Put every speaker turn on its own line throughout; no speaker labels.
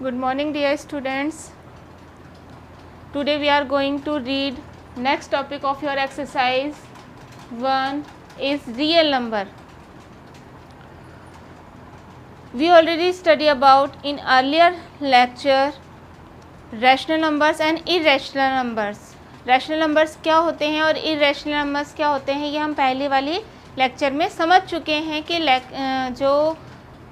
Good morning, dear students. Today we are going to read next topic of your exercise 1 is real number. We already studied about in earlier lecture rational numbers and irrational numbers. Rational numbers क्या होते हैं और irrational numbers क्या होते हैं, ये हम पहले वाली लेक्चर में समझ चुके हैं कि जो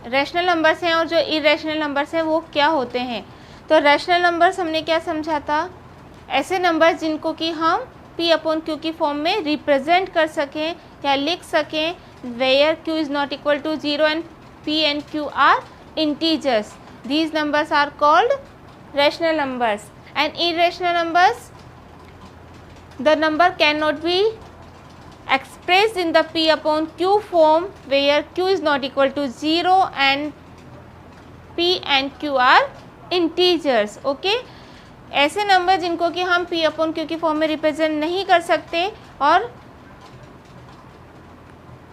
रैशनल नंबर्स हैं और जो इरेशनल नंबर्स हैं वो क्या होते हैं. तो रैशनल नंबर्स हमने क्या समझा था, ऐसे नंबर्स जिनको कि हम p अपॉन q की फॉर्म में रिप्रेजेंट कर सकें या लिख सकें, where q is not equal to 0 and p and q are integers. These numbers are called rational numbers. And irrational numbers, the number cannot be expressed in the p upon q form where q is not equal to 0 and p and q are integers. okay, ऐसे number जिनको कि हम p upon q की form में represent नहीं कर सकते और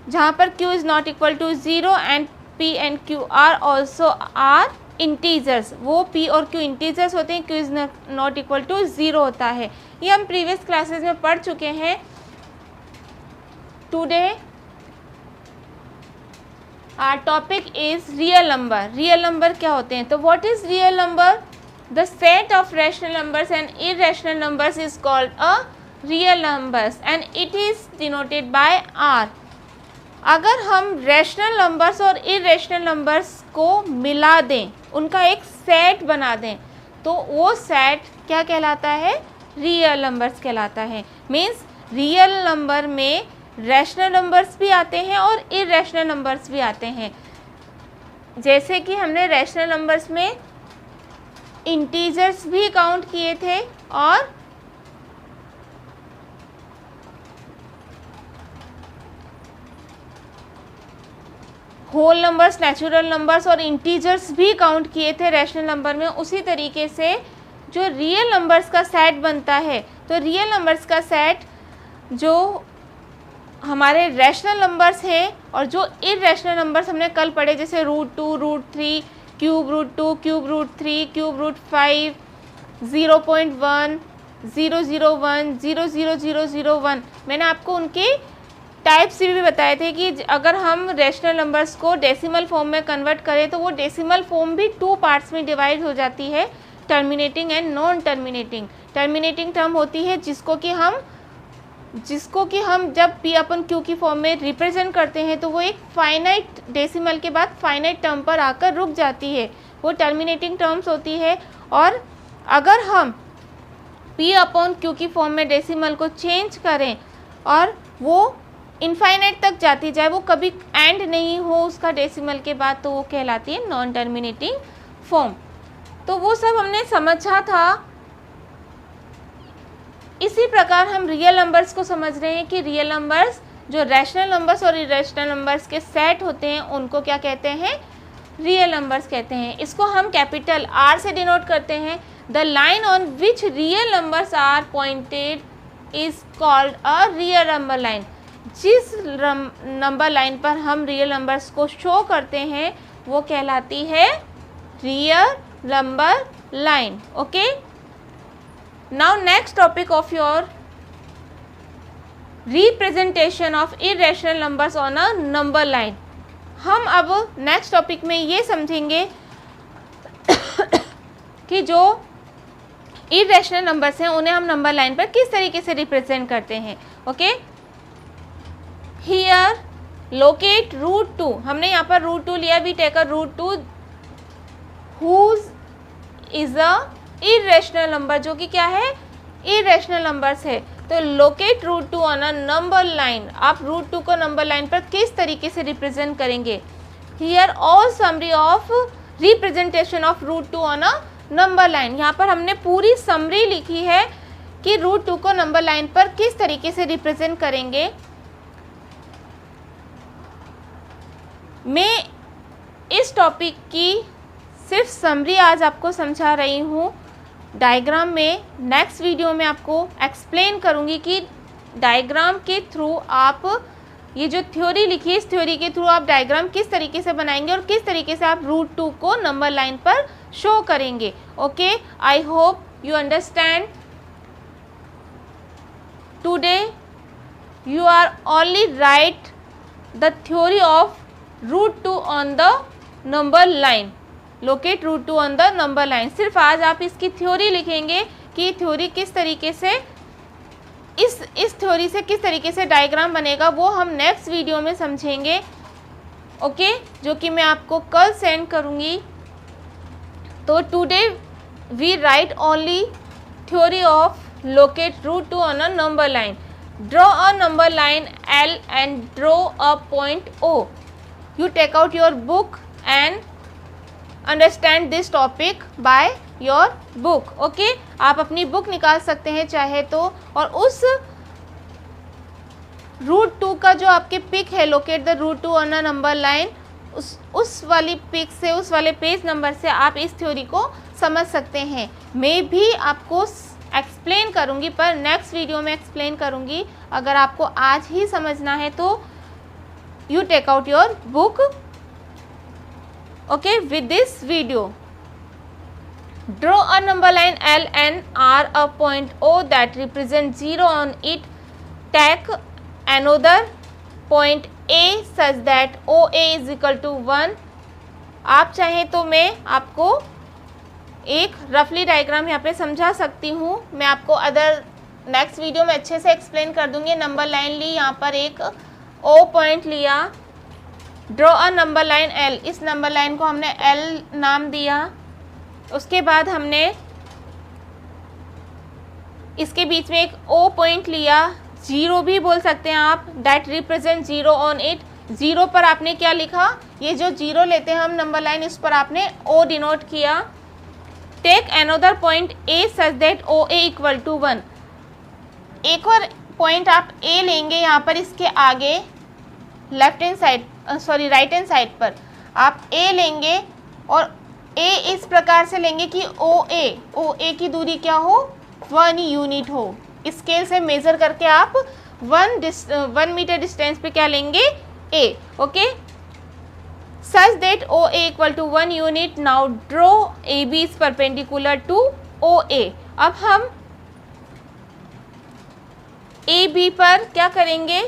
जहाँ पर q is not equal to 0 and p and q are also are integers. वो p और q इंटीजर्स होते हैं, q is not equal to 0 होता है. ये हम प्रीवियस क्लासेस में पढ़ चुके हैं. Today our topic is real number. Real number क्या होते हैं, तो what is real number? The set of rational numbers and irrational numbers is called a real numbers and it is denoted by R. अगर हम rational numbers और irrational numbers को मिला दें, उनका एक सेट बना दें, तो वो सेट क्या कहलाता है? रियल नंबर्स कहलाता है. मीन्स रियल नंबर में रैशनल नंबर्स भी आते हैं और इररेशनल नंबर्स भी आते हैं. जैसे कि हमने रैशनल नंबर्स में इंटीजर्स भी काउंट किए थे और होल नंबर्स, नेचुरल नंबर्स और इंटीजर्स भी काउंट किए थे रैशनल नंबर में. उसी तरीके से जो रियल नंबर्स का सेट बनता है, तो रियल नंबर्स का सेट जो हमारे रैशनल नंबर्स हैं और जो इररेशनल नंबर्स हमने कल पढ़े, जैसे √2, √3, क्यूब √2, क्यूब √3, क्यूब √5, 0.1, 001, 00001, मैंने आपको उनके टाइप्स भी बताए थे कि अगर हम रैशनल नंबर्स को डेसिमल फॉर्म में कन्वर्ट करें तो वो डेसिमल फॉर्म भी 2 पार्ट्स में डिवाइड हो जाती है, terminating and non terminating. Terminating term होती है जिसको कि हम जब p अपन q की फॉर्म में रिप्रेजेंट करते हैं तो वो एक फाइनाइट डेसिमल के बाद फाइनाइट टर्म पर आकर रुक जाती है, वो टर्मिनेटिंग टर्म्स होती है. और अगर हम p अपॉन q की फॉर्म में डेसिमल को चेंज करें और वो इनफाइनाइट तक जाती जाए, वो कभी एंड नहीं हो उसका डेसिमल के बाद, तो वो कहलाती है नॉन टर्मिनेटिंग फॉर्म. तो वो सब हमने समझा था. इसी प्रकार हम रियल नंबर्स को समझ रहे हैं कि रियल नंबर्स जो रैशनल नंबर्स और इरेशनल नंबर्स के सेट होते हैं उनको क्या कहते हैं? रियल नंबर्स कहते हैं. इसको हम कैपिटल R से डिनोट करते हैं. The line on which real numbers are pointed is called a real number line. जिस नंबर लाइन पर हम रियल नंबर्स को शो करते हैं वो कहलाती है real number line. Okay, now next topic of your representation of irrational numbers on a number line. हम अब नेक्स्ट टॉपिक में ये समझेंगे कि जो इररेशनल नंबर्स हैं उन्हें हम नंबर लाइन पर किस तरीके से रिप्रेजेंट करते हैं. Okay, here locate √2. हमने यहाँ पर √2 लिया. We take a √2 whose is a irrational number, जो कि क्या है? इररेशनल नंबर्स है. तो locate √2 on a number line. आप √2 को नंबर लाइन पर किस तरीके से रिप्रेजेंट करेंगे? Here all summary of representation of √2 on a number line. यहाँ पर हमने पूरी समरी लिखी है कि √2 को नंबर लाइन पर किस तरीके से रिप्रेजेंट करेंगे. मैं इस टॉपिक की सिर्फ समरी आज आपको समझा रही हूँ. डायग्राम में नेक्स्ट वीडियो में आपको एक्सप्लेन करूँगी कि डायग्राम के थ्रू आप ये जो थ्योरी लिखी है, इस थ्योरी के थ्रू आप डायग्राम किस तरीके से बनाएंगे और किस तरीके से आप रूट 2 को नंबर लाइन पर शो करेंगे. Okay, I hope you understand. Today you are only write the theory of root 2 on the number line. locate root 2 on the number line. सिर्फ आज आप इसकी थ्योरी लिखेंगे कि थ्योरी किस तरीके से इस थ्योरी से किस तरीके से डायग्राम बनेगा, वो हम नेक्स्ट वीडियो में समझेंगे. ओके, जो कि मैं आपको कल सेंड करूँगी. तो today we write only theory of locate root 2 on a number line. Draw a number line L and draw a point O. You take out your book and understand this topic by your book. Okay? आप अपनी book निकाल सकते हैं चाहे तो, और उस root 2 का जो आपके पिक है, locate the root 2 on a number line, उस वाली पिक से, उस वाले पेज नंबर से आप इस थ्योरी को समझ सकते हैं. मैं भी आपको एक्सप्लेन करूँगी, पर नेक्स्ट वीडियो में एक्सप्लेन करूँगी. अगर आपको आज ही समझना है तो you take out your book. Okay, with this video draw a number line L and R a point O that represent 0 on it. Take another point A such that OA is equal to 1. आप चाहें तो मैं आपको एक रफली diagram यहाँ पे समझा सकती हूँ. मैं आपको अदर नेक्स्ट वीडियो में अच्छे से एक्सप्लेन कर दूँगी. नंबर लाइन ली, यहाँ पर एक O पॉइंट लिया, draw a number line L. इस नंबर लाइन को हमने L नाम दिया. उसके बाद हमने इसके बीच में एक O पॉइंट लिया, 0 भी बोल सकते हैं आप, दैट रिप्रेजेंट 0 ऑन इट. 0 पर आपने क्या लिखा, ये जो 0 लेते हैं हम नंबर लाइन, इस पर आपने O डिनोट किया. Take another point A such that OA equal to 1. एक और पॉइंट आप A लेंगे, यहाँ पर इसके आगे left hand side, right hand side पर आप A लेंगे, और A इस प्रकार से लेंगे कि OA की दूरी क्या हो, 1 यूनिट हो. स्केल से मेज़र करके आप 1 मीटर डिस्टेंस पे क्या लेंगे, A. Okay, such that OA equal to 1 unit. Now draw AB is perpendicular to OA. अब हम AB पर क्या करेंगे,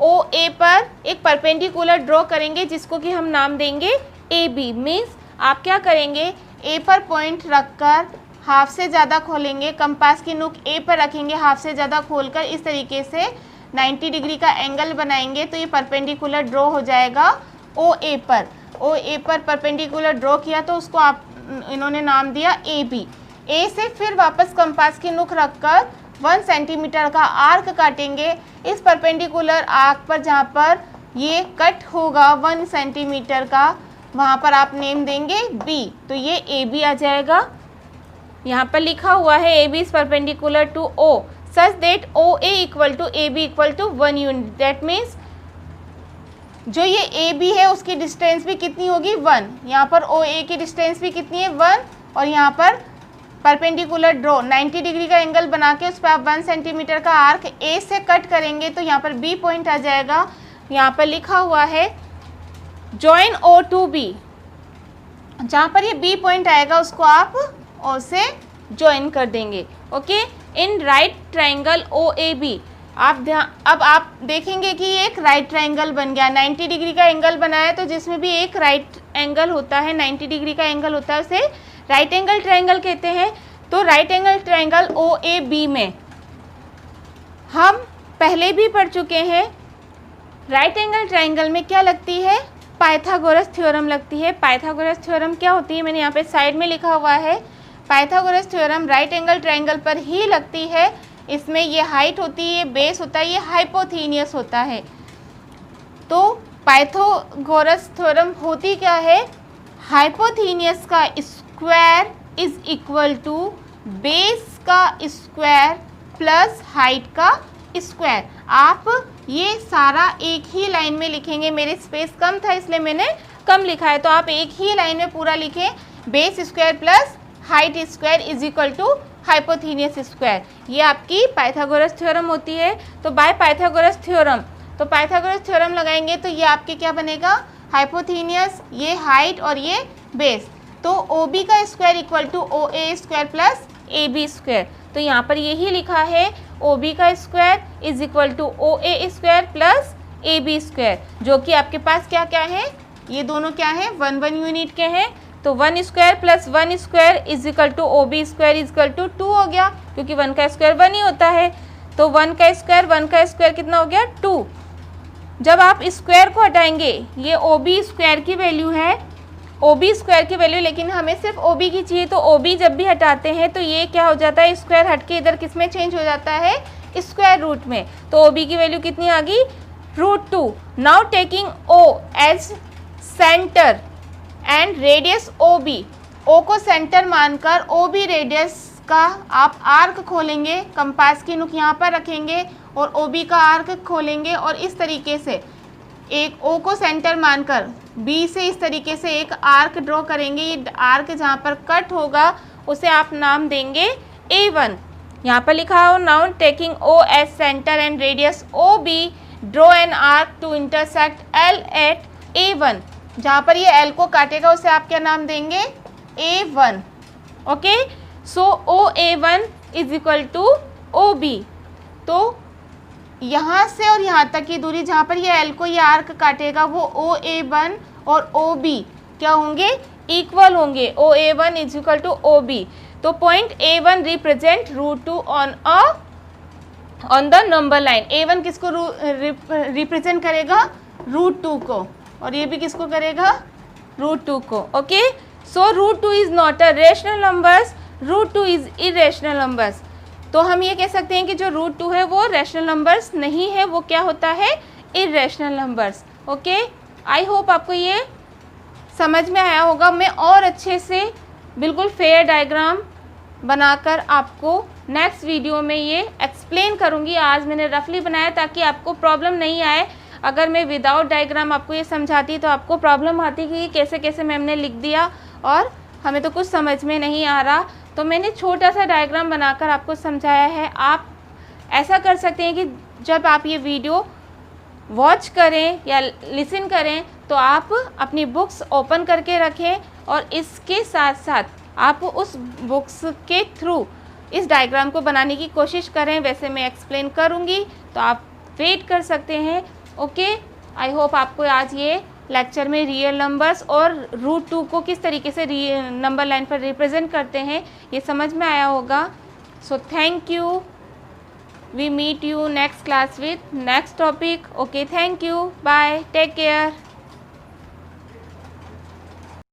OA पर एक परपेंडिकुलर ड्रॉ करेंगे, जिसको कि हम नाम देंगे AB. मीन्स आप क्या करेंगे, A पर पॉइंट रखकर हाफ से ज़्यादा खोलेंगे, कंपास की नोक A पर रखेंगे, हाफ से ज़्यादा खोलकर इस तरीके से 90 डिग्री का एंगल बनाएंगे, तो ये परपेंडिकुलर ड्रॉ हो जाएगा OA पर. OA पर परपेंडिकुलर ड्रॉ किया तो उसको आप इन्होंने नाम दिया AB. A से फिर वापस कंपास की नोक रखकर 1 सेंटीमीटर का आर्क काटेंगे इस परपेंडिकुलर आर्क पर, जहाँ पर ये कट होगा 1 सेंटीमीटर का, वहाँ पर आप नेम देंगे B. तो ये AB आ जाएगा. यहाँ पर लिखा हुआ है AB is perpendicular to O such that OA equal to AB equal to 1 unit. That means जो ये AB है उसकी डिस्टेंस भी कितनी होगी, 1. यहाँ पर OA की डिस्टेंस भी कितनी है, 1. और यहाँ पर परपेंडिकुलर ड्रॉ 90 डिग्री का एंगल बना के उस पर आप 1 सेंटीमीटर का आर्क A से कट करेंगे, तो यहाँ पर B पॉइंट आ जाएगा. यहाँ पर लिखा हुआ है जॉइन O टू B. जहाँ पर ये B पॉइंट आएगा उसको आप O से ज्वाइन कर देंगे. Okay, in right triangle OAB. अब आप देखेंगे कि एक राइट ट्राइंगल बन गया, 90 डिग्री का एंगल बनाया, तो जिसमें भी एक राइट एंगल होता है, 90 डिग्री का एंगल होता है, उसे राइट एंगल ट्राइंगल कहते हैं. तो राइट एंगल ट्राइंगल OAB में हम पहले भी पढ़ चुके हैं. राइट एंगल ट्राइंगल में क्या लगती है, पाइथागोरस थ्योरम लगती है. पाइथागोरस थ्योरम क्या होती है, मैंने यहाँ पे साइड में लिखा हुआ है. Pythagoras theorem right angle triangle पर ही लगती है. इसमें ये हाइट होती है, ये बेस होता है, ये हाइपोथीनियस होता है. तो पाइथागोरस थ्योरम होती क्या है, हाइपोथीनियस का square is equal to base का स्क्वायर प्लस हाइट का स्क्वायर. आप ये सारा एक ही लाइन में लिखेंगे. मेरे स्पेस कम था इसलिए मैंने कम लिखा है, तो आप एक ही लाइन में पूरा लिखें. Base square plus height square is equal to hypotenuse square. ये आपकी पाइथागोरस थ्योरम होती है. तो बाय पाइथागोरस थ्योरम, तो पाइथागोरस थ्योरम लगाएंगे तो ये आपके क्या बनेगा, हाइपोथेनियस, ये हाइट और ये बेस। तो ओ बी का square equal to O A square plus A B square. तो यहाँ पर यही लिखा है ओ बी का square is equal to O A square plus A B square, जो कि आपके पास क्या क्या है, ये दोनों क्या है, 1 यूनिट के हैं। तो 1 square plus 1 square is equal to O B square is equal to 2 हो गया, क्योंकि 1 का स्क्वायर 1 ही होता है। तो 1 का स्क्वायर कितना हो गया, 2। जब आप स्क्वायर को हटाएंगे, ये ओ बी स्क्वायर की वैल्यू है, ओ बी स्क्वायर की वैल्यू, लेकिन हमें सिर्फ ओ बी की चाहिए। तो ओ बी जब भी हटाते हैं तो ये क्या हो जाता है, स्क्वायर हट के इधर किस में चेंज हो जाता है, स्क्वायर रूट में। तो ओ बी की वैल्यू कितनी आ गई, √2। Now taking O as centre and radius O B, O को सेंटर मानकर ओ बी रेडियस का आप आर्क खोलेंगे, कंपास की नुक यहाँ पर रखेंगे और ओ बी का आर्क खोलेंगे और इस तरीके से एक ओ को सेंटर मानकर बी से इस तरीके से एक आर्क ड्रॉ करेंगे। ये आर्क जहाँ पर कट होगा उसे आप नाम देंगे A1। यहाँ पर लिखा हो, now taking O as centre and radius O B draw an arc to intersect L at A1। जहाँ पर ये L को काटेगा उसे आप क्या नाम देंगे, A1। Okay, so OA1 is equal to OB। तो यहाँ से और यहाँ तक की दूरी जहाँ पर ये L को ये आर्क काटेगा वो OA1 और OB क्या होंगे, इक्वल होंगे। OA1 is equal to OB। तो point A1 represent √2 on the number line. A1 किसको रिप्रेजेंट करेगा, √2 को, और ये भी किसको करेगा, √2 को। Okay, so √2 is not a rational numbers, √2 is irrational numbers. तो हम ये कह सकते हैं कि जो √2 है वो रैशनल नंबर्स नहीं है, वो क्या होता है, irrational numbers. Okay, I hope आपको ये समझ में आया होगा। मैं और अच्छे से बिल्कुल फेयर डायग्राम बनाकर आपको नेक्स्ट वीडियो में ये एक्सप्लेन करूँगी। आज मैंने रफली बनाया ताकि आपको प्रॉब्लम नहीं आए। अगर मैं विदाउट डायग्राम आपको ये समझाती तो आपको प्रॉब्लम आती कि कैसे कैसे मैम ने लिख दिया और हमें तो कुछ समझ में नहीं आ रहा। तो मैंने छोटा सा डायग्राम बनाकर आपको समझाया है। आप ऐसा कर सकते हैं कि जब आप ये वीडियो वॉच करें या लिसन करें तो आप अपनी बुक्स ओपन करके रखें और इसके साथ साथ आप उस बुक्स के थ्रू इस डायग्राम को बनाने की कोशिश करें। वैसे मैं एक्सप्लेन करूँगी तो आप वेट कर सकते हैं। ओके, आई होप आपको आज ये लेक्चर में रियल नंबर्स और √2 को किस तरीके से नंबर लाइन पर रिप्रेजेंट करते हैं ये समझ में आया होगा। So thank you, we meet you next class with next topic. Okay, thank you, bye, take care.